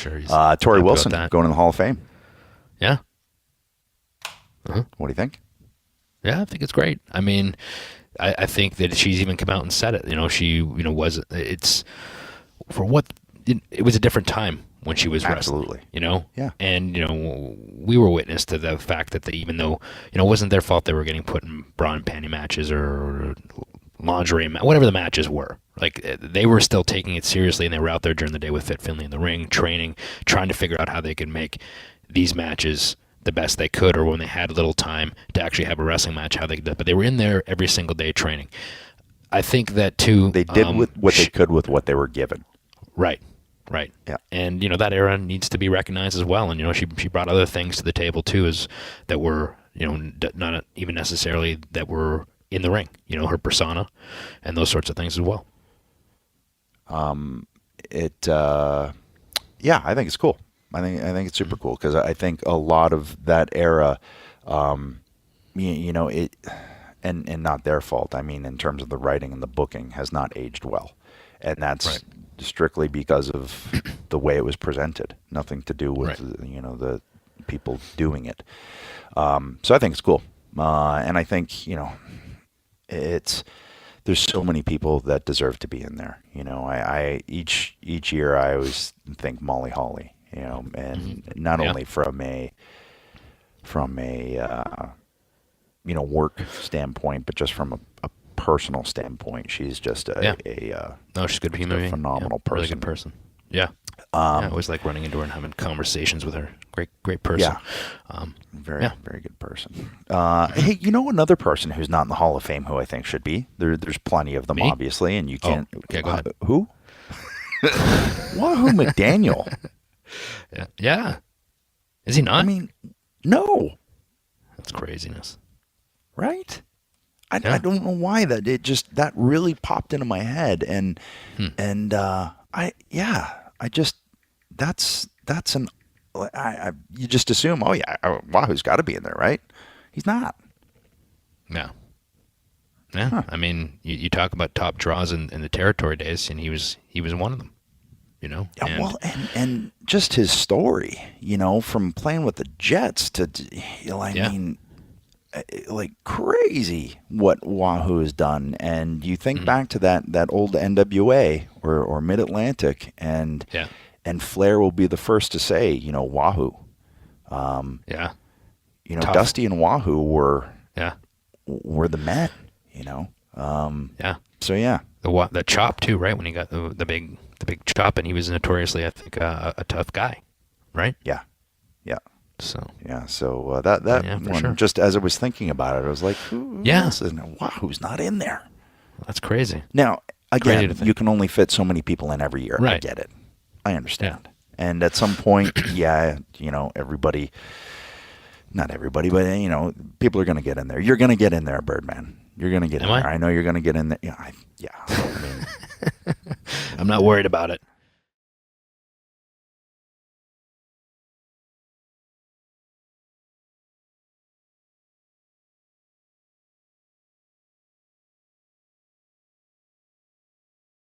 sure he's Torrie happy Wilson about that. going in the Hall of Fame. Yeah. What do you think? Yeah, I think it's great. I mean, I think that she's even come out and said it. She it's for what it was a different time when she was Absolutely. wrestling. Yeah. And we were witness to the fact that even though it wasn't their fault they were getting put in bra and panty matches or lingerie, whatever the matches were. Like, they were still taking it seriously, and they were out there during the day with Fit Finley in the ring, training, trying to figure out how they could make these matches the best they could, or when they had little time to actually have a wrestling match, how they could. But they were in there every single day training. I think that too. They did with what they could with what they were given. Right. Yeah. And that era needs to be recognized as well. And she brought other things to the table too, as that were not even necessarily that were in the ring. Her persona and those sorts of things as well. Yeah, I think it's cool. I think it's super cool because I think a lot of that era, it, and not their fault. I mean, in terms of the writing and the booking, has not aged well, and that's strictly because of the way it was presented. Nothing to do with the people doing it. So I think it's cool, and I think there's so many people that deserve to be in there. I each year I always think Molly Holly. And not only from a work standpoint, but just from a personal standpoint, she's just she's good human being. Phenomenal person. Really good person. Yeah. I always like running into her and having conversations with her. Great person. Yeah. Very good person. Hey, another person who's not in the Hall of Fame who I think should be. There's plenty of them, Me? obviously, and you can't. Okay, go ahead. Who? Wahoo McDaniel. Yeah. Is he not? I mean, no. That's craziness. Right? I don't know why that really popped into my head, and you just assume, Wahoo's got to be in there, right? He's not. No. Yeah. Huh. I mean, you talk about top draws in the territory days, and he was one of them. Yeah, and just his story, from playing with the Jets to, mean, like crazy what Wahoo has done. And you think back to that old NWA or Mid Atlantic, and Flair will be the first to say, Wahoo. Tough. Dusty and Wahoo were the men. So yeah, the chop too, right? When he got the big chop, and he was notoriously, I think, a tough guy, right? Yeah. So that one, sure. just as I was thinking about it, I was like, who else is Wahoo's not in there? That's crazy. Now, again, you can only fit so many people in every year. Right. I get it. I understand. Yeah. And at some point, everybody, not everybody, but people are going to get in there. You're going to get in there, Birdman. You're going to get in there. I know you're going to get in there. Yeah. I mean, I'm not worried about it.